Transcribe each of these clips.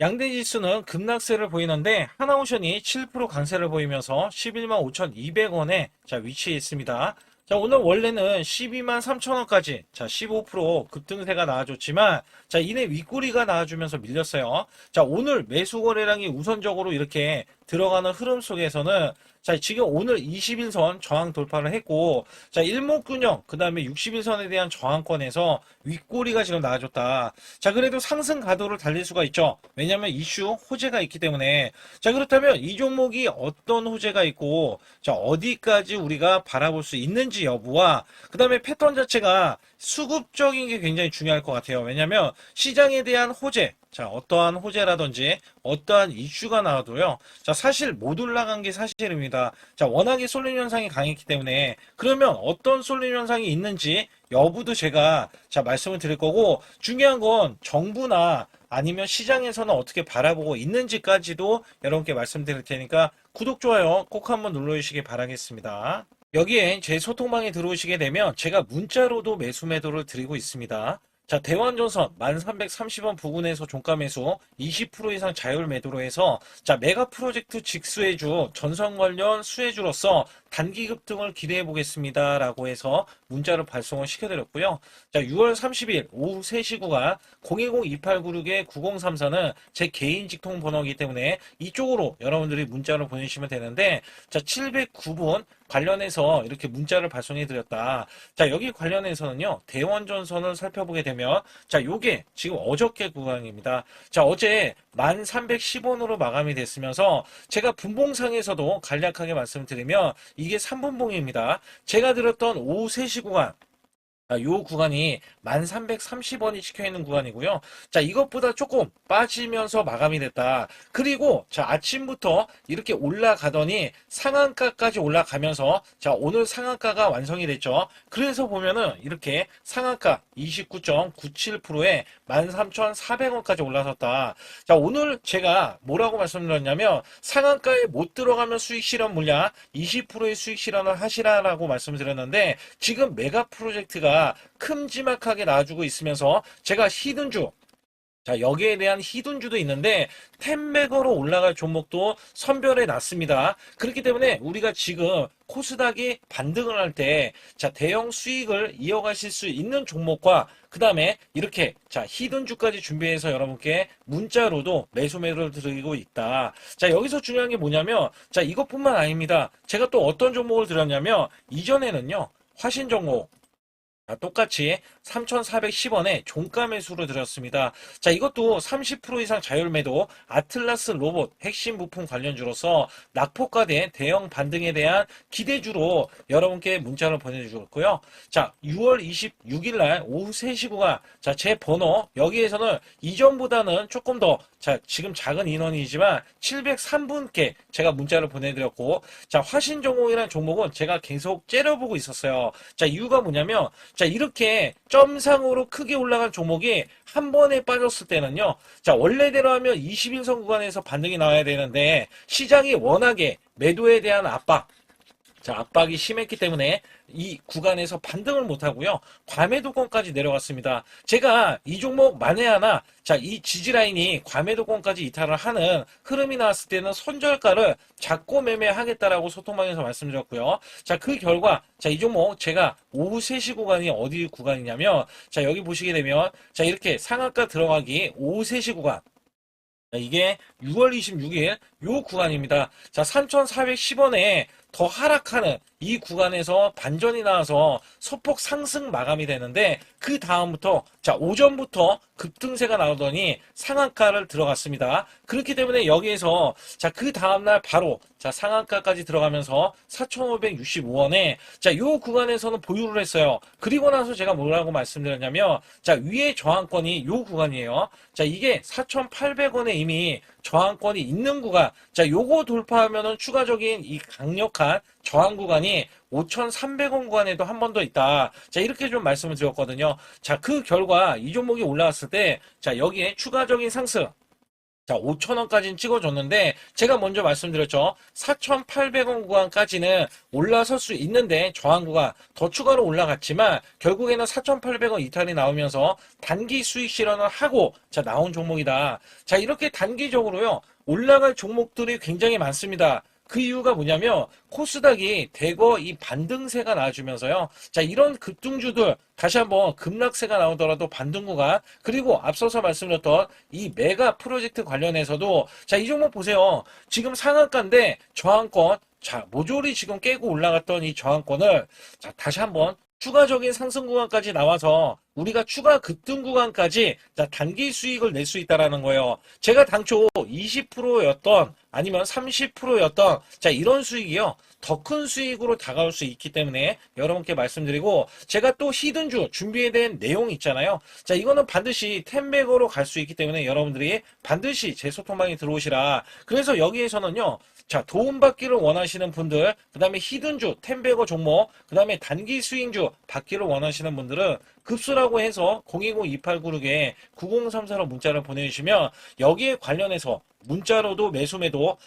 양대 지수는 급락세를 보이는데 하나오션이 7% 강세를 보이면서 11만 5,200원에 위치해 있습니다. 오늘 원래는 12만 3천원까지 15% 급등세가 나와줬지만 이내 윗꼬리가 나와주면서 밀렸어요. 오늘 매수 거래량이 우선적으로 이렇게 들어가는 흐름 속에서는 지금 오늘 21선 저항 돌파를 했고 일목균형 그 다음에 61선에 대한 저항권에서 윗꼬리가 지금 나와줬다. 그래도 상승 가도를 달릴 수가 있죠. 왜냐하면 이슈 호재가 있기 때문에. 그렇다면 이 종목이 어떤 호재가 있고 어디까지 우리가 바라볼 수 있는지 여부와 그 다음에 패턴 자체가 수급적인 게 굉장히 중요할 것 같아요. 왜냐하면 시장에 대한 호재, 어떠한 호재라든지 어떠한 이슈가 나와도요. 사실 못 올라간 게 사실입니다. 워낙에 쏠림 현상이 강했기 때문에 그러면 어떤 쏠림 현상이 있는지 여부도 제가 말씀을 드릴 거고, 중요한 건 정부나 아니면 시장에서는 어떻게 바라보고 있는지까지도 여러분께 말씀드릴 테니까 구독, 좋아요 꼭 한번 눌러주시기 바라겠습니다. 여기에 제 소통방에 들어오시게 되면 제가 문자로도 매수 매도를 드리고 있습니다. 대환전선 1330원 부근에서 종가 매수 20% 이상 자율 매도로 해서 메가 프로젝트 직수해주 전선 관련 수혜주로서 단기 급등을 기대해 보겠습니다 라고 해서 문자를 발송을 시켜드렸고요. 6월 30일 오후 3시 구간 010-2896-9034는 제 개인 직통 번호이기 때문에 이쪽으로 여러분들이 문자를 보내주시면 되는데 709분 관련해서 이렇게 문자를 발송해 드렸다. 여기 관련해서는요, 대원전선을 살펴보게 되면, 요게 지금 어저께 구간입니다. 어제 1310원으로 마감이 됐으면서, 제가 분봉상에서도 간략하게 말씀드리면, 이게 3분봉입니다. 제가 드렸던 오후 3시 구간, 요 구간이 1330원이 찍혀있는 구간이고요. 이것보다 조금 빠지면서 마감이 됐다. 그리고 아침부터 이렇게 올라가더니 상한가까지 올라가면서 오늘 상한가가 완성이 됐죠. 그래서 보면은 이렇게 상한가 29.97%에 13,400원까지 올라섰다. 오늘 제가 뭐라고 말씀드렸냐면 상한가에 못 들어가면 수익 실현 물량 20%의 수익 실현을 하시라라고 말씀드렸는데, 지금 메가 프로젝트가 큼지막하게 나와주고 있으면서 제가 히든주, 여기에 대한 히든주도 있는데 텐베거로 올라갈 종목도 선별해 놨습니다. 그렇기 때문에 우리가 지금 코스닥이 반등을 할 때 대형 수익을 이어가실 수 있는 종목과 그 다음에 이렇게 히든주까지 준비해서 여러분께 문자로도 매수 매도를 드리고 있다. 여기서 중요한 게 뭐냐면 이것뿐만 아닙니다. 제가 또 어떤 종목을 드렸냐면 이전에는요, 화신 종목 똑같이 3,410원에 종가 매수로 드렸습니다. 이것도 30% 이상 자율 매도 아틀라스 로봇 핵심 부품 관련주로서 낙폭과된 대형 반등에 대한 기대주로 여러분께 문자를 보내주셨고요. 6월 26일 날 오후 3시 구간 제 번호 여기에서는 이전보다는 조금 더 지금 작은 인원이지만 703분께 제가 문자를 보내드렸고, 화신종목이라는 종목은 제가 계속 째려보고 있었어요. 이유가 뭐냐면 이렇게 점상으로 크게 올라간 종목이 한 번에 빠졌을 때는요, 원래대로 하면 21선 구간에서 반등이 나와야 되는데 시장이 워낙에 매도에 대한 압박이 심했기 때문에 이 구간에서 반등을 못하고요, 과매도권까지 내려갔습니다. 제가 이 종목 만에 하나 이 지지라인이 과매도권까지 이탈을 하는 흐름이 나왔을 때는 손절가를 잡고 매매하겠다라고 소통방에서 말씀드렸고요. 그 결과 이 종목 제가 오후 3시 구간이 어디 구간이냐면 여기 보시게 되면 이렇게 상한가 들어가기 오후 3시 구간, 이게 6월 26일 요 구간입니다. 3,410원에 더 하락하는 이 구간에서 반전이 나와서 소폭 상승 마감이 되는데, 그 다음부터 오전부터 급등세가 나오더니 상한가를 들어갔습니다. 그렇기 때문에 여기에서 그 다음날 바로 상한가까지 들어가면서 4,565원에 요 구간에서는 보유를 했어요. 그리고 나서 제가 뭐라고 말씀드렸냐면 위에 저항권이 요 구간이에요. 이게 4,800원에 이미 저항권이 있는 구간, 요거 돌파하면은 추가적인 이 강력한 저항 구간이 5,300원 구간에도 한 번 더 있다. 이렇게 좀 말씀을 드렸거든요. 그 결과 이 종목이 올라왔을 때 여기에 추가적인 상승, 자, 5,000원까지는 찍어줬는데 제가 먼저 말씀드렸죠. 4,800원 구간까지는 올라설 수 있는데 저항구가 더 추가로 올라갔지만 결국에는 4,800원 이탈이 나오면서 단기 수익 실현을 하고 자, 나온 종목이다. 자, 이렇게 단기적으로요. 올라갈 종목들이 굉장히 많습니다. 그 이유가 뭐냐면 코스닥이 대거 이 반등세가 나와주면서요. 자, 이런 급등주들 다시 한번 급락세가 나오더라도 반등구간 그리고 앞서서 말씀드렸던 이 메가 프로젝트 관련해서도 자, 이 종목 보세요. 지금 상한가인데 저항권 자, 모조리 지금 깨고 올라갔던 이 저항권을 자, 다시 한번 추가적인 상승 구간까지 나와서 우리가 추가 급등 구간까지 자, 단기 수익을 낼 수 있다라는 거예요. 제가 당초 20%였던 아니면 30%였던 자, 이런 수익이요. 더 큰 수익으로 다가올 수 있기 때문에 여러분께 말씀드리고 제가 또 히든주 준비된 내용 있잖아요. 자, 이거는 반드시 텐백으로 갈 수 있기 때문에 여러분들이 반드시 제 소통방에 들어오시라. 그래서 여기에서는요. 자, 도움받기를 원하시는 분들, 그 다음에 히든주, 텐베거 종목, 그 다음에 단기 수익주 받기를 원하시는 분들은 급수라고 해서 010-2896에 9034로 문자를 보내주시면 여기에 관련해서 문자로도 매수매도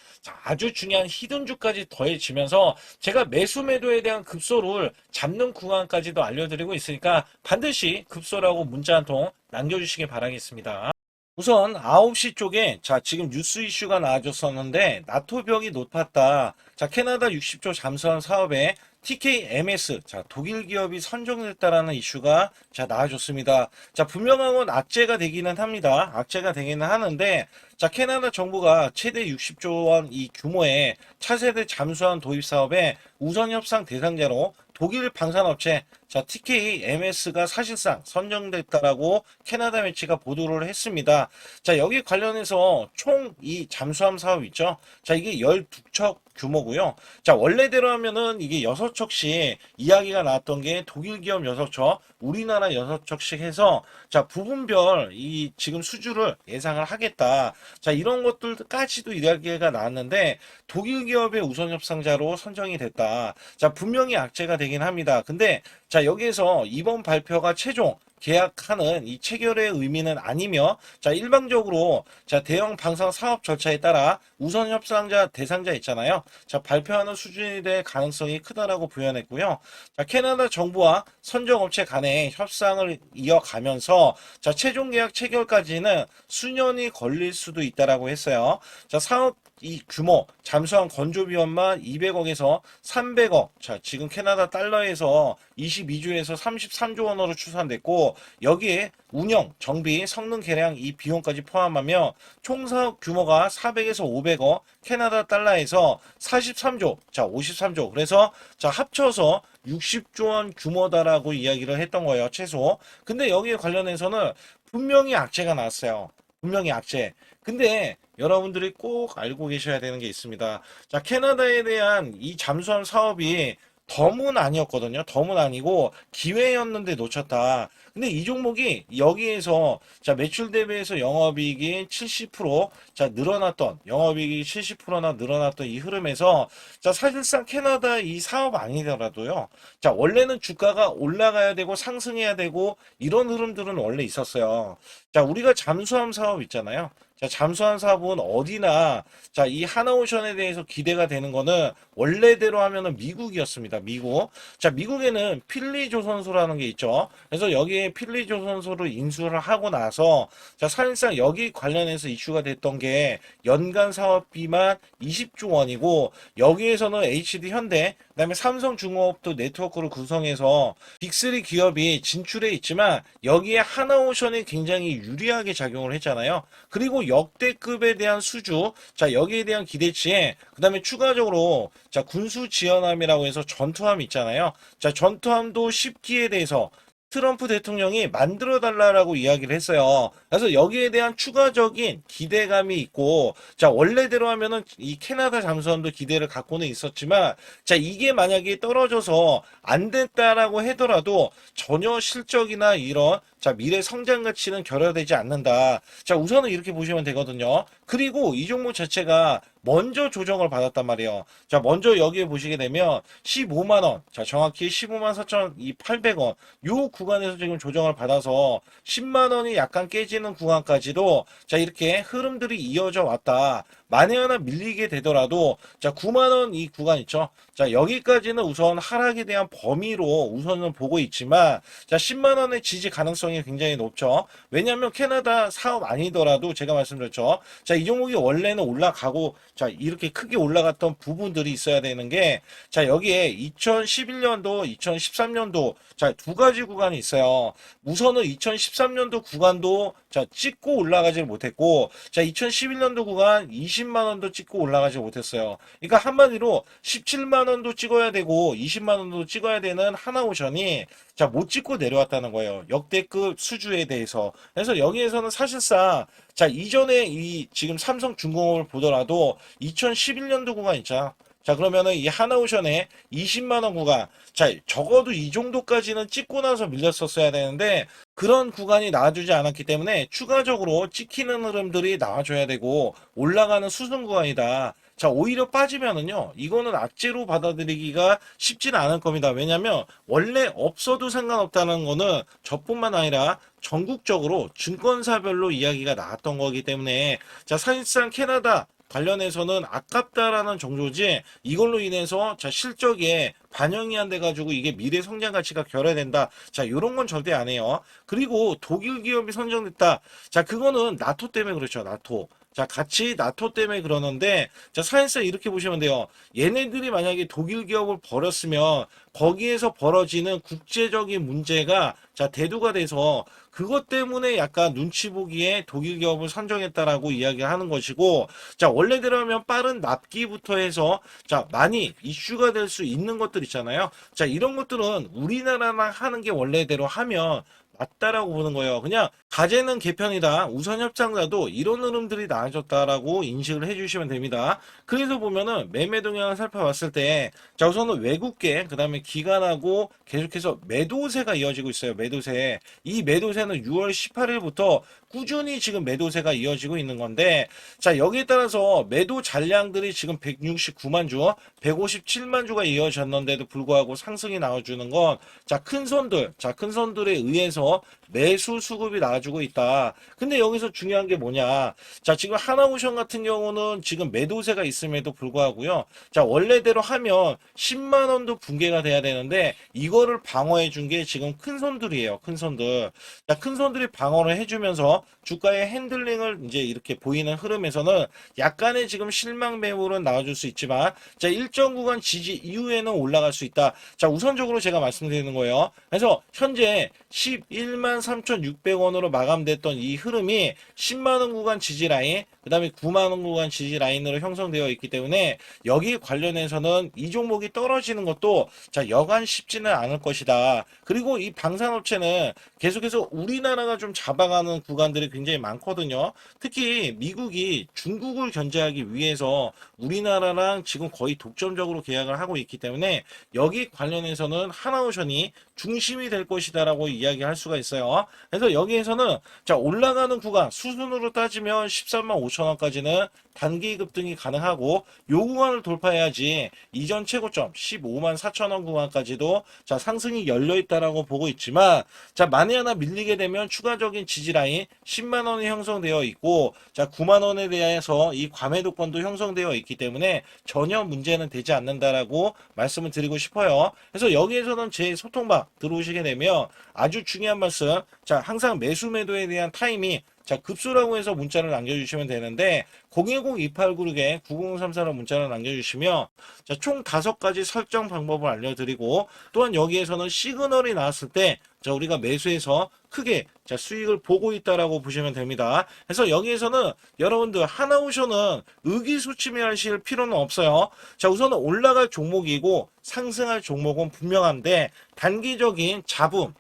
아주 중요한 히든주까지 더해지면서 제가 매수매도에 대한 급소를 잡는 구간까지도 알려드리고 있으니까 반드시 급소라고 문자 한 통 남겨주시기 바라겠습니다. 우선 9시 쪽에 자, 지금 뉴스 이슈가 나와줬었는데 나토 벽이 높았다. 자, 캐나다 60조 잠수함 사업에 TKMS 자, 독일 기업이 선정됐다라는 이슈가 자, 나와줬습니다. 자, 분명한 건 악재가 되기는 합니다. 악재가 되기는 하는데 자, 캐나다 정부가 최대 60조 원 이 규모의 차세대 잠수함 도입 사업에 우선 협상 대상자로 독일 방산업체 자, TKMS가 사실상 선정됐다라고 캐나다 매체가 보도를 했습니다. 자, 여기 관련해서 총 이 잠수함 사업 있죠. 자, 이게 12척 규모고요. 자, 원래대로 하면은 이게 6척씩 이야기가 나왔던 게 독일 기업 6척, 우리나라 6척씩 해서 자, 부분별 이 지금 수주를 예상을 하겠다. 자, 이런 것들까지도 이야기가 나왔는데 독일 기업의 우선 협상자로 선정이 됐다. 자, 분명히 악재가 되긴 합니다. 근데 자, 여기에서 이번 발표가 최종 계약하는 이 체결의 의미는 아니며 자, 일방적으로 자, 대형 방산 사업 절차에 따라 우선 협상자 대상자 있잖아요. 자, 발표하는 수준이 될 가능성이 크다라고 부연했고요. 자, 캐나다 정부와 선정업체 간의 협상을 이어가면서 자, 최종 계약 체결까지는 수년이 걸릴 수도 있다라고 했어요. 자, 사업 이 규모 잠수함 건조 비용만 200억에서 300억 자, 지금 캐나다 달러에서 22조에서 33조 원으로 추산됐고 여기에 운영, 정비, 성능 개량 이 비용까지 포함하며 총 사업 규모가 400에서 500억 캐나다 달러에서 43조 자, 53조 그래서 자, 합쳐서 60조 원 규모다라고 이야기를 했던 거예요. 최소. 근데 여기에 관련해서는 분명히 악재가 나왔어요. 분명히 악재. 근데 여러분들이 꼭 알고 계셔야 되는 게 있습니다. 자, 캐나다에 대한 이 잠수함 사업이 덤은 아니었거든요. 덤은 아니고 기회였는데 놓쳤다. 근데 이 종목이 여기에서 자, 매출 대비해서 영업이익이 70% 자, 늘어났던 영업이익이 70%나 늘어났던 이 흐름에서 자, 사실상 캐나다 이 사업 아니더라도요. 자, 원래는 주가가 올라가야 되고 상승해야 되고 이런 흐름들은 원래 있었어요. 자, 우리가 잠수함 사업 있잖아요. 자, 잠수함 사업은 어디나 자, 이 하나오션에 대해서 기대가 되는 거는 원래대로 하면은 미국이었습니다. 미국. 자, 미국에는 필리조선소라는 게 있죠. 그래서 여기에 필리조선소를 인수를 하고 나서 자, 사실상 여기 관련해서 이슈가 됐던 게 연간 사업비만 20조 원이고 여기에서는 HD 현대 그다음에 삼성중공업도 네트워크를 구성해서 빅3 기업이 진출해 있지만 여기에 하나오션이 굉장히 유리하게 작용을 했잖아요. 그리고 역대급에 대한 수주, 자, 여기에 대한 기대치에, 그 다음에 추가적으로, 자, 군수지원함이라고 해서 전투함 있잖아요. 자, 전투함도 10기에 대해서 트럼프 대통령이 만들어 달라라고 이야기를 했어요. 그래서 여기에 대한 추가적인 기대감이 있고, 자, 원래대로 하면은 이 캐나다 잠수함도 기대를 갖고는 있었지만, 자, 이게 만약에 떨어져서 안 됐다라고 하더라도 전혀 실적이나 이런 자, 미래 성장 가치는 결여되지 않는다. 자, 우선은 이렇게 보시면 되거든요. 그리고 이 종목 자체가 먼저 조정을 받았단 말이에요. 자, 먼저 여기에 보시게 되면 15만 원, 자, 정확히 15만 4,800원 요 구간에서 지금 조정을 받아서 10만 원이 약간 깨지는 구간까지도 자, 이렇게 흐름들이 이어져 왔다. 만에 하나 밀리게 되더라도 자, 9만 원 이 구간 있죠. 자, 여기까지는 우선 하락에 대한 범위로 우선은 보고 있지만 자, 10만 원의 지지 가능성이 굉장히 높죠. 왜냐하면 캐나다 사업 아니더라도 제가 말씀드렸죠. 자, 이 종목이 원래는 올라가고 자, 이렇게 크게 올라갔던 부분들이 있어야 되는 게 자, 여기에 2011년도, 2013년도 자, 두 가지 구간이 있어요. 우선은 2013년도 구간도 자, 찍고 올라가지 못했고 자, 2011년도 구간 20만 원도 찍고 올라가지 못했어요. 그러니까 한마디로 17만 원도 찍어야 되고 20만 원도 찍어야 되는 하나오션이 자, 못 찍고 내려왔다는 거예요. 역대급 수주에 대해서. 그래서 여기에서는 사실상 자, 이전에 이 지금 삼성중공업을 보더라도 2011년도 구간 있잖아. 자, 그러면은 이 하나오션에 20만 원 구간. 자, 적어도 이 정도까지는 찍고 나서 밀렸었어야 되는데 그런 구간이 나와주지 않았기 때문에 추가적으로 찍히는 흐름들이 나와줘야 되고 올라가는 수순 구간이다. 자, 오히려 빠지면은요, 이거는 악재로 받아들이기가 쉽지는 않을 겁니다. 왜냐면, 원래 없어도 상관없다는 거는 저뿐만 아니라 전국적으로 증권사별로 이야기가 나왔던 거기 때문에, 자, 사실상 캐나다 관련해서는 아깝다라는 정도지, 이걸로 인해서, 자, 실적에 반영이 안 돼가지고 이게 미래 성장 가치가 결여된다. 자, 요런 건 절대 안 해요. 그리고 독일 기업이 선정됐다. 자, 그거는 나토 때문에 그렇죠, 나토. 자, 같이 나토 때문에 그러는데, 자, 사실상 이렇게 보시면 돼요. 얘네들이 만약에 독일 기업을 버렸으면, 거기에서 벌어지는 국제적인 문제가, 자, 대두가 돼서, 그것 때문에 약간 눈치 보기에 독일 기업을 선정했다라고 이야기하는 것이고, 자, 원래대로면 빠른 납기부터 해서, 자, 많이 이슈가 될 수 있는 것들 있잖아요. 자, 이런 것들은 우리나라만 하는 게 원래대로 하면, 맞다라고 보는 거예요. 그냥 가재는 개편이다. 우선 협상자도 이런 흐름들이 나아졌다라고 인식을 해주시면 됩니다. 그래서 보면은 매매 동향을 살펴봤을 때, 자, 우선은 외국계, 그 다음에 기관하고 계속해서 매도세가 이어지고 있어요. 매도세. 이 매도세는 6월 18일부터 꾸준히 지금 매도세가 이어지고 있는 건데, 자, 여기에 따라서 매도 잔량들이 지금 169만 주, 157만 주가 이어졌는데도 불구하고 상승이 나와주는 건, 자, 큰 손들, 자, 큰 손들에 의해서 매수 수급이 나와주고 있다. 근데 여기서 중요한 게 뭐냐. 자, 지금 하나오션 같은 경우는 지금 매도세가 있음에도 불구하고요. 자, 원래대로 하면 10만 원도 붕괴가 돼야 되는데 이거를 방어해 준 게 지금 큰 손들이에요. 큰 손들. 자, 큰 손들이 방어를 해주면서 주가의 핸들링을 이제 이렇게 보이는 흐름에서는 약간의 지금 실망 매물은 나와줄 수 있지만 자, 일정 구간 지지 이후에는 올라갈 수 있다. 자, 우선적으로 제가 말씀드리는 거예요. 그래서 현재 11만 3,600원으로 마감됐던 이 흐름이 10만원 구간 지지 라인, 그 다음에 9만원 구간 지지 라인으로 형성되어 있기 때문에 여기 관련해서는 이 종목이 떨어지는 것도 자, 여간 쉽지는 않을 것이다. 그리고 이 방산업체는 계속해서 우리나라가 좀 잡아가는 구간들이 굉장히 많거든요. 특히 미국이 중국을 견제하기 위해서 우리나라랑 지금 거의 독점적으로 계약을 하고 있기 때문에 여기 관련해서는 하나오션이 중심이 될 것이다라고 이야기할 수가 있어요. 그래서 여기에서는 자, 올라가는 구간 수순으로 따지면 13만 5천 원까지는 단기 급등이 가능하고 요 구간을 돌파해야지 이전 최고점 15만 4천 원 구간까지도 자, 상승이 열려 있다라고 보고 있지만 자, 만에 하나 밀리게 되면 추가적인 지지 라인 10만 원이 형성되어 있고 자, 9만 원에 대해서 이 과매도권도 형성되어 있기 때문에 전혀 문제는 되지 않는다라고 말씀을 드리고 싶어요. 그래서 여기에서는 제 소통방 들어오시게 되면 아주 중요한 말씀, 자, 항상 매수 매도에 대한 타이밍, 자, 급수라고 해서 문자를 남겨주시면 되는데 010-2896에 9034로 문자를 남겨주시면 자, 총 5가지 설정 방법을 알려드리고 또한 여기에서는 시그널이 나왔을 때 자, 우리가 매수해서 크게 자, 수익을 보고 있다라고 보시면 됩니다. 그래서 여기에서는 여러분들 하나오션은 의기소침해하실 필요는 없어요. 자, 우선은 올라갈 종목이고 상승할 종목은 분명한데 단기적인 잡음,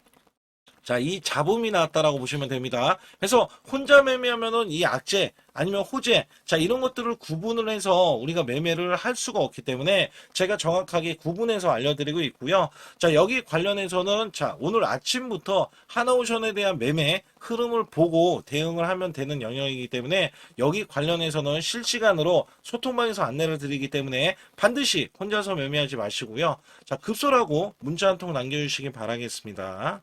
자, 이 잡음이 나왔다라고 보시면 됩니다. 그래서 혼자 매매하면은 이 악재 아니면 호재, 자, 이런 것들을 구분을 해서 우리가 매매를 할 수가 없기 때문에 제가 정확하게 구분해서 알려드리고 있고요. 자, 여기 관련해서는 자, 오늘 아침부터 하나오션에 대한 매매 흐름을 보고 대응을 하면 되는 영역이기 때문에 여기 관련해서는 실시간으로 소통방에서 안내를 드리기 때문에 반드시 혼자서 매매하지 마시고요. 자, 급소라고 문자 한 통 남겨주시기 바라겠습니다.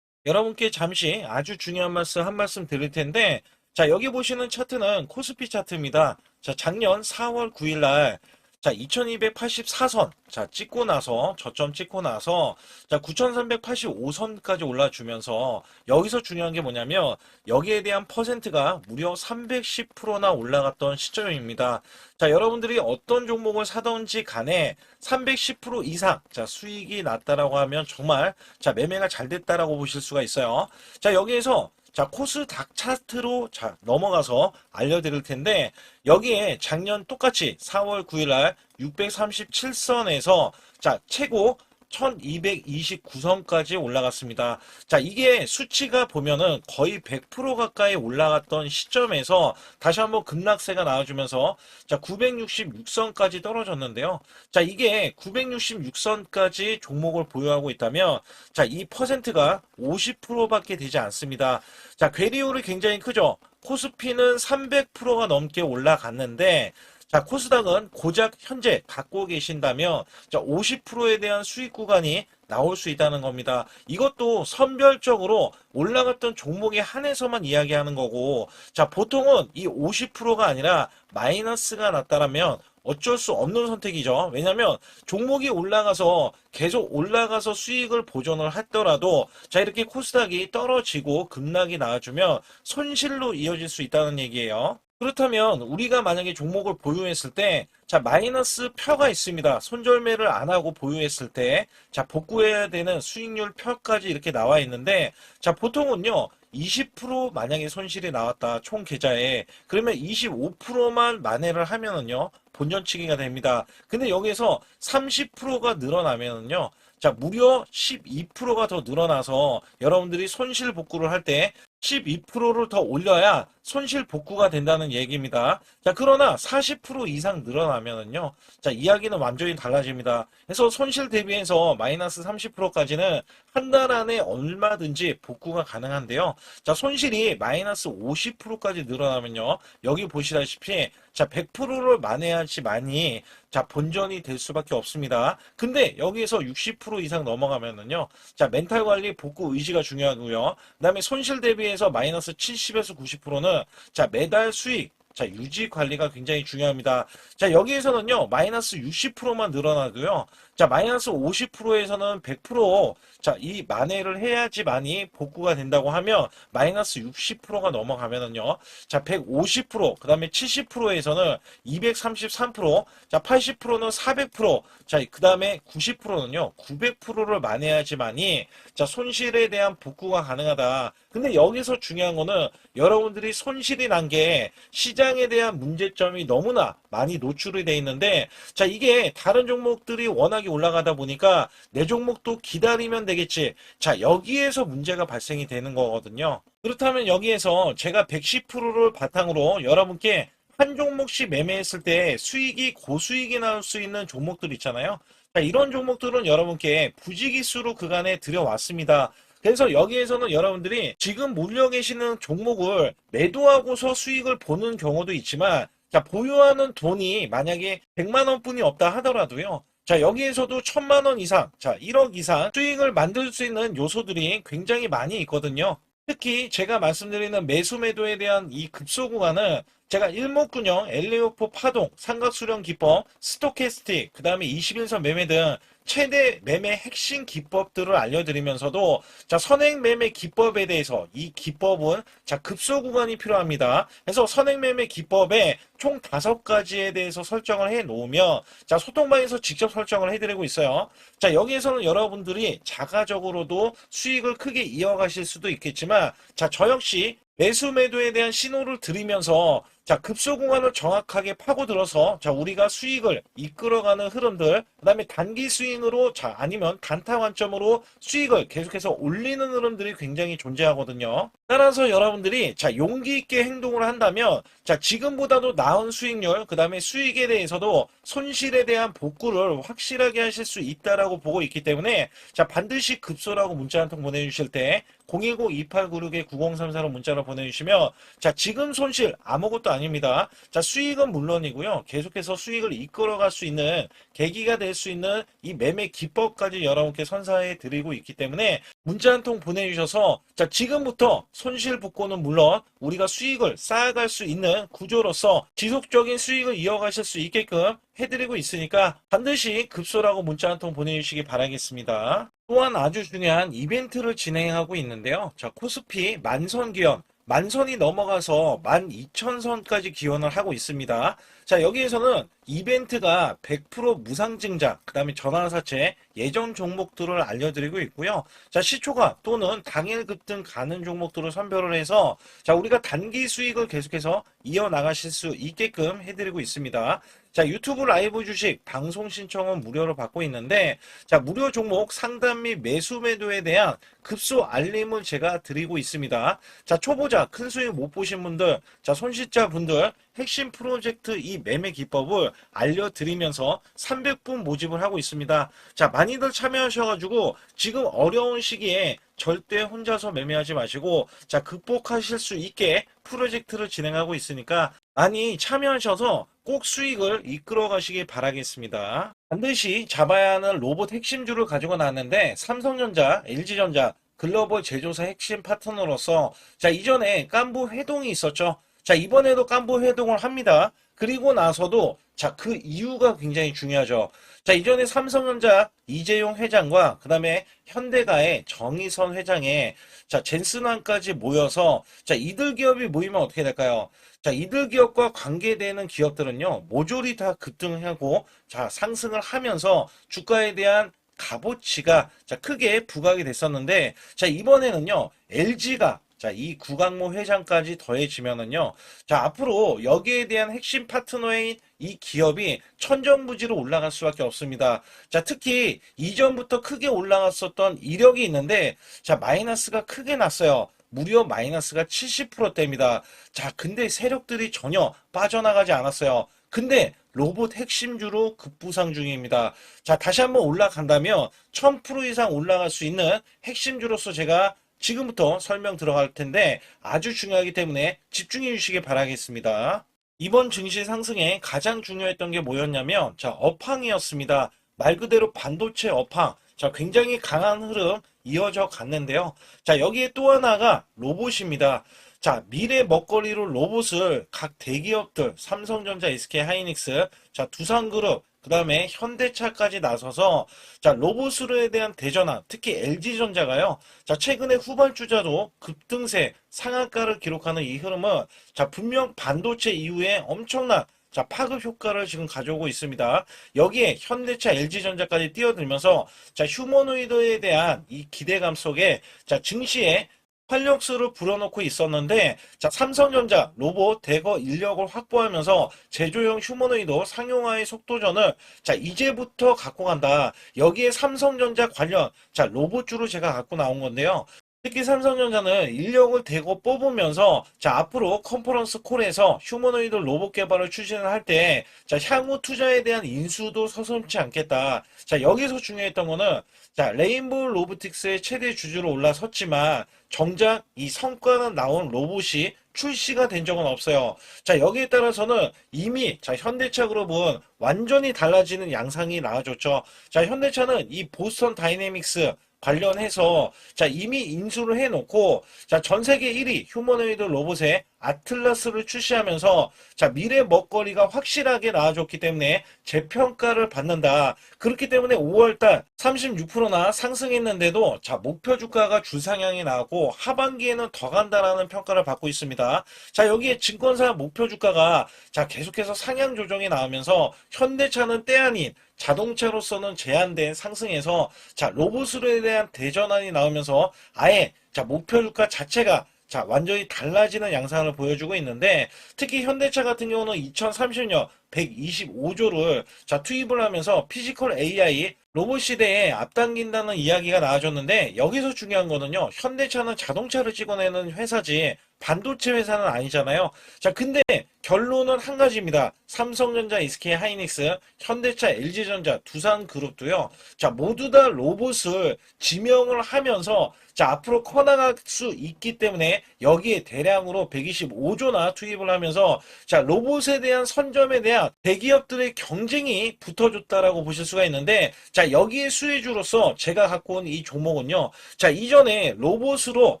여러분께 잠시 아주 중요한 한 말씀 드릴 텐데, 자, 여기 보시는 차트는 코스피 차트입니다. 자, 작년 4월 9일 날, 자, 2284선, 자, 찍고 나서, 저점 찍고 나서, 자, 9385선까지 올라주면서, 여기서 중요한 게 뭐냐면, 여기에 대한 퍼센트가 무려 310%나 올라갔던 시점입니다. 자, 여러분들이 어떤 종목을 사던지 간에 310% 이상, 자, 수익이 났다라고 하면 정말, 자, 매매가 잘 됐다라고 보실 수가 있어요. 자, 여기에서 자, 코스닥 차트로 자, 넘어가서 알려드릴 텐데, 여기에 작년 똑같이 4월 9일 날 637선에서 자, 최고 1229선까지 올라갔습니다. 자, 이게 수치가 보면은 거의 100% 가까이 올라갔던 시점에서 다시 한번 급락세가 나와주면서 자, 966선까지 떨어졌는데요. 자, 이게 966선까지 종목을 보유하고 있다면 자, 이 퍼센트가 50%밖에 되지 않습니다. 자, 괴리율이 굉장히 크죠. 코스피는 300%가 넘게 올라갔는데 자, 코스닥은 고작 현재 갖고 계신다면 자, 50%에 대한 수익 구간이 나올 수 있다는 겁니다. 이것도 선별적으로 올라갔던 종목에 한해서만 이야기하는 거고, 자, 보통은 이 50%가 아니라 마이너스가 났다라면 어쩔 수 없는 선택이죠. 왜냐하면 종목이 올라가서 계속 올라가서 수익을 보존을 했더라도 자, 이렇게 코스닥이 떨어지고 급락이 나와주면 손실로 이어질 수 있다는 얘기예요. 그렇다면 우리가 만약에 종목을 보유했을 때 자, 마이너스 표가 있습니다. 손절매를 안 하고 보유했을 때 자, 복구해야 되는 수익률 표까지 이렇게 나와 있는데 자, 보통은요 20% 만약에 손실이 나왔다 총 계좌에 그러면 25%만 만회를 하면은요 본전치기가 됩니다. 근데 여기에서 30%가 늘어나면은요 자, 무려 12%가 더 늘어나서 여러분들이 손실 복구를 할 때 12%를 더 올려야 손실 복구가 된다는 얘기입니다. 자, 그러나 40% 이상 늘어나면은요. 자, 이야기는 완전히 달라집니다. 그래서 손실 대비해서 마이너스 30%까지는 한 달 안에 얼마든지 복구가 가능한데요. 자, 손실이 마이너스 50%까지 늘어나면요. 여기 보시다시피 자, 100%를 만회하지만이 자, 본전이 될 수밖에 없습니다. 근데 여기에서 60% 이상 넘어가면은요. 자, 멘탈 관리 복구 의지가 중요하고요. 그다음에 손실 대비해서 마이너스 70에서 90%는 자, 매달 수익 자, 유지 관리가 굉장히 중요합니다. 자, 여기에서는요, 마이너스 60%만 늘어나고요. 자, 마이너스 50%에서는 100%, 자, 이 만회를 해야지만이 복구가 된다고 하면, 마이너스 60%가 넘어가면은요, 자, 150%, 그 다음에 70%에서는 233%, 자, 80%는 400%, 자, 그 다음에 90%는요, 900%를 만회해야지만이, 자, 손실에 대한 복구가 가능하다. 근데 여기서 중요한 거는 여러분들이 손실이 난 게 시장에 대한 문제점이 너무나 많이 노출이 돼 있는데 자, 이게 다른 종목들이 워낙에 올라가다 보니까 내 종목도 기다리면 되겠지. 자, 여기에서 문제가 발생이 되는 거거든요. 그렇다면 여기에서 제가 110%를 바탕으로 여러분께 한 종목씩 매매했을 때 수익이 고수익이 나올 수 있는 종목들 있잖아요. 자, 이런 종목들은 여러분께 부지기수로 그간에 들여왔습니다. 그래서 여기에서는 여러분들이 지금 몰려 계시는 종목을 매도하고서 수익을 보는 경우도 있지만 자, 보유하는 돈이 만약에 100만 원뿐이 없다 하더라도요. 자, 여기에서도 1000만 원 이상, 자, 1억 이상 수익을 만들 수 있는 요소들이 굉장히 많이 있거든요. 특히 제가 말씀드리는 매수 매도에 대한 이 급소 구간은 제가 일목균형, 엘리오포 파동, 삼각수렴 기법, 스토캐스틱, 그 다음에 21선 매매 등 최대 매매 핵심 기법들을 알려드리면서도 자, 선행 매매 기법에 대해서 이 기법은 자, 급소 구간이 필요합니다. 그래서 선행 매매 기법에 총 5가지에 대해서 설정을 해 놓으면 자, 소통방에서 직접 설정을 해드리고 있어요. 자, 여기에서는 여러분들이 자가적으로도 수익을 크게 이어가실 수도 있겠지만 자, 저 역시 매수 매도에 대한 신호를 드리면서 자, 급소 구간을 정확하게 파고들어서 자, 우리가 수익을 이끌어가는 흐름들, 그다음에 단기 스윙으로 자, 아니면 단타 관점으로 수익을 계속해서 올리는 흐름들이 굉장히 존재하거든요. 따라서 여러분들이 자, 용기 있게 행동을 한다면 자, 지금보다도 나은 수익률, 그다음에 수익에 대해서도 손실에 대한 복구를 확실하게 하실 수 있다라고 보고 있기 때문에 자, 반드시 급소라고 문자 한 통 보내주실 때 010-2896-9034로 문자로 보내주시면 자, 지금 손실 아무것도 아닙니다. 자, 수익은 물론이고요. 계속해서 수익을 이끌어갈 수 있는 계기가 될 수 있는 이 매매 기법까지 여러분께 선사해 드리고 있기 때문에 문자 한 통 보내주셔서 자, 지금부터 손실 복구는 물론 우리가 수익을 쌓아갈 수 있는 구조로서 지속적인 수익을 이어가실 수 있게끔 해드리고 있으니까 반드시 급소라고 문자 한 통 보내주시기 바라겠습니다. 또한 아주 중요한 이벤트를 진행하고 있는데요. 자, 코스피 만선 기원, 만선이 넘어가서 12,000선까지 기원을 하고 있습니다. 자, 여기에서는 이벤트가 100% 무상증자, 그 다음에 전환사채, 예정 종목들을 알려드리고 있고요. 자, 시초가 또는 당일 급등 가는 종목들을 선별을 해서 자, 우리가 단기 수익을 계속해서 이어나가실 수 있게끔 해드리고 있습니다. 자, 유튜브 라이브 주식 방송 신청은 무료로 받고 있는데 자, 무료 종목 상담 및 매수 매도에 대한 급소 알림을 제가 드리고 있습니다. 자, 초보자 큰 수익 못 보신 분들, 자, 손실자 분들 핵심 프로젝트 이 매매 기법을 알려드리면서 300분 모집을 하고 있습니다. 자, 많이들 참여하셔가지고 지금 어려운 시기에 절대 혼자서 매매하지 마시고 자, 극복하실 수 있게 프로젝트를 진행하고 있으니까 많이 참여하셔서 꼭 수익을 이끌어 가시길 바라겠습니다. 반드시 잡아야 하는 로봇 핵심주를 가지고 나왔는데 삼성전자, LG전자, 글로벌 제조사 핵심 파트너로서 자, 이전에 깐부 회동이 있었죠. 자, 이번에도 깐부 회동을 합니다. 그리고 나서도 자, 그 이유가 굉장히 중요하죠. 자, 이전에 삼성전자 이재용 회장과 그 다음에 현대가의 정의선 회장에 자, 젠슨왕까지 모여서 자, 이들 기업이 모이면 어떻게 될까요? 자, 이들 기업과 관계되는 기업들은요, 모조리 다 급등하고 자, 상승을 하면서 주가에 대한 값어치가 자, 크게 부각이 됐었는데 자, 이번에는요, LG가 자, 이 구강모 회장까지 더해지면은요, 자, 앞으로 여기에 대한 핵심 파트너인 이 기업이 천정부지로 올라갈 수밖에 없습니다. 자, 특히 이전부터 크게 올라갔었던 이력이 있는데, 자, 마이너스가 크게 났어요. 무려 마이너스가 70%대입니다. 자, 근데 세력들이 전혀 빠져나가지 않았어요. 근데 로봇 핵심주로 급부상 중입니다. 자, 다시 한번 올라간다면 1000% 이상 올라갈 수 있는 핵심주로서 제가 지금부터 설명 들어갈 텐데 아주 중요하기 때문에 집중해 주시기 바라겠습니다. 이번 증시 상승에 가장 중요했던 게 뭐였냐면 자, 업황이었습니다. 말 그대로 반도체 업황. 자, 굉장히 강한 흐름 이어져 갔는데요. 자, 여기에 또 하나가 로봇입니다. 자, 미래 먹거리로 로봇을 각 대기업들, 삼성전자, SK하이닉스, 자, 두산그룹, 그 다음에 현대차까지 나서서 자, 로봇으로에 대한 대전환, 특히 LG전자가요. 자, 최근에 후발주자도 급등세, 상한가를 기록하는 이 흐름은 자, 분명 반도체 이후에 엄청난 자, 파급 효과를 지금 가져오고 있습니다. 여기에 현대차, LG전자까지 뛰어들면서 자, 휴머노이드에 대한 이 기대감 속에 자, 증시에 활력소를 불어넣고 있었는데 자, 삼성전자 로봇 대거 인력을 확보하면서 제조용 휴머노이드 상용화의 속도전을 자, 이제부터 갖고 간다. 여기에 삼성전자 관련 자, 로봇주로 제가 갖고 나온 건데요. 특히 삼성전자는 인력을 대거 뽑으면서 자, 앞으로 컨퍼런스 콜에서 휴머노이드 로봇 개발을 추진을 할 때 자, 향후 투자에 대한 인수도 서슴지 않겠다. 자, 여기서 중요했던 거는 자, 레인보우 로보틱스의 최대 주주로 올라섰지만 정작 이 성과는 나온 로봇이 출시가 된 적은 없어요. 자, 여기에 따라서는 이미 자, 현대차 그룹은 완전히 달라지는 양상이 나와줬죠. 자, 현대차는 이 보스턴 다이내믹스 관련해서 자, 이미 인수를 해놓고 자, 전 세계 1위 휴머노이드 로봇의 아틀라스를 출시하면서 자, 미래 먹거리가 확실하게 나와줬기 때문에 재평가를 받는다. 그렇기 때문에 5월달 36%나 상승했는데도 자, 목표 주가가 주상향이 나왔고 하반기에는 더 간다라는 평가를 받고 있습니다. 자, 여기에 증권사 목표 주가가 자, 계속해서 상향 조정이 나오면서 현대차는 때 아닌 자동차로서는 제한된 상승에서 자, 로봇으로에 대한 대전환이 나오면서 아예 자, 목표 주가 자체가 자, 완전히 달라지는 양상을 보여주고 있는데, 특히 현대차 같은 경우는 2030년 125조를 자, 투입을 하면서 피지컬 AI 로봇 시대에 앞당긴다는 이야기가 나와줬는데, 여기서 중요한 거는요, 현대차는 자동차를 찍어내는 회사지 반도체 회사는 아니잖아요. 자, 근데 결론은 한 가지입니다. 삼성전자, SK 하이닉스, 현대차, LG전자, 두산그룹도요. 자, 모두 다 로봇을 지명을 하면서 자, 앞으로 커나갈 수 있기 때문에 여기에 대량으로 125조나 투입을 하면서 자, 로봇에 대한 선점에 대한 대기업들의 경쟁이 붙어줬다라고 보실 수가 있는데 자, 여기에 수혜주로서 제가 갖고 온 이 종목은요. 자, 이전에 로봇으로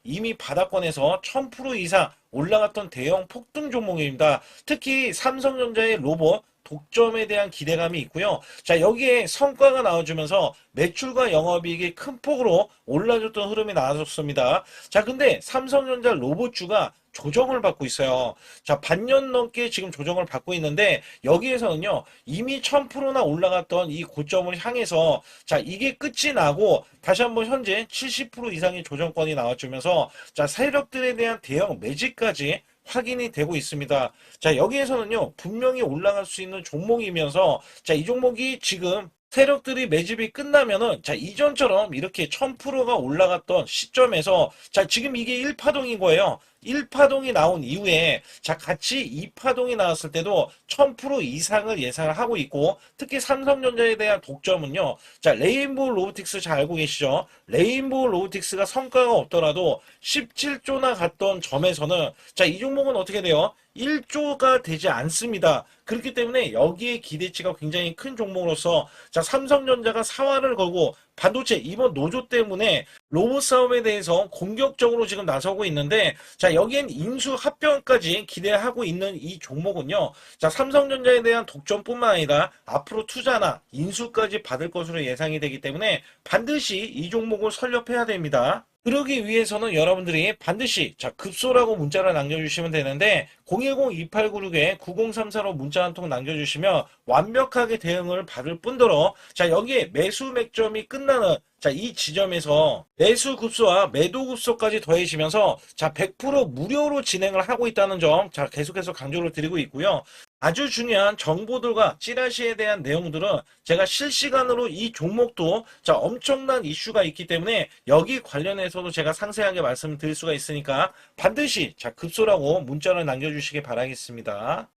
이미 바닥권에서 1000% 이상 올라갔던 대형 폭등 종목입니다. 특히 삼성전자의 로봇 독점에 대한 기대감이 있고요. 자, 여기에 성과가 나와주면서 매출과 영업이익이 큰 폭으로 올라줬던 흐름이 나왔습니다. 자, 근데 삼성전자 로봇주가 조정을 받고 있어요. 자, 반년 넘게 지금 조정을 받고 있는데 여기에서는요, 이미 1000%나 올라갔던 이 고점을 향해서 자, 이게 끝이 나고 다시 한번 현재 70% 이상의 조정권이 나와주면서 자, 세력들에 대한 대형 매집까지 확인이 되고 있습니다. 자, 여기에서는요, 분명히 올라갈 수 있는 종목이면서, 자, 이 종목이 지금 세력들이 매집이 끝나면은, 자, 이전처럼 이렇게 1000%가 올라갔던 시점에서, 자, 지금 이게 1파동인 거예요. 1파동이 나온 이후에, 자, 같이 2파동이 나왔을 때도 1000% 이상을 예상을 하고 있고, 특히 삼성전자에 대한 독점은요, 자, 레인보우 로보틱스 잘 알고 계시죠? 레인보우 로보틱스가 성과가 없더라도 17조나 갔던 점에서는, 자, 이 종목은 어떻게 돼요? 1조가 되지 않습니다. 그렇기 때문에 여기에 기대치가 굉장히 큰 종목으로서 자, 삼성전자가 사활을 걸고 반도체 이번 노조 때문에 로봇 사업에 대해서 공격적으로 지금 나서고 있는데 자, 여기엔 인수 합병까지 기대하고 있는 이 종목은요. 자, 삼성전자에 대한 독점뿐만 아니라 앞으로 투자나 인수까지 받을 것으로 예상이 되기 때문에 반드시 이 종목을 설립해야 됩니다. 그러기 위해서는 여러분들이 반드시 자, 급소라고 문자를 남겨주시면 되는데 010-2896-9034로 문자 한 통 남겨주시면 완벽하게 대응을 받을 뿐더러 자, 여기에 매수 맥점이 끝나는 자, 이 지점에서 매수 급소와 매도 급소까지 더해지면서 자, 100% 무료로 진행을 하고 있다는 점 자, 계속해서 강조를 드리고 있고요. 아주 중요한 정보들과 찌라시에 대한 내용들은 제가 실시간으로 이 종목도 자, 엄청난 이슈가 있기 때문에 여기 관련해서도 제가 상세하게 말씀드릴 수가 있으니까 반드시 자, 급소라고 문자를 남겨주시기 바라겠습니다.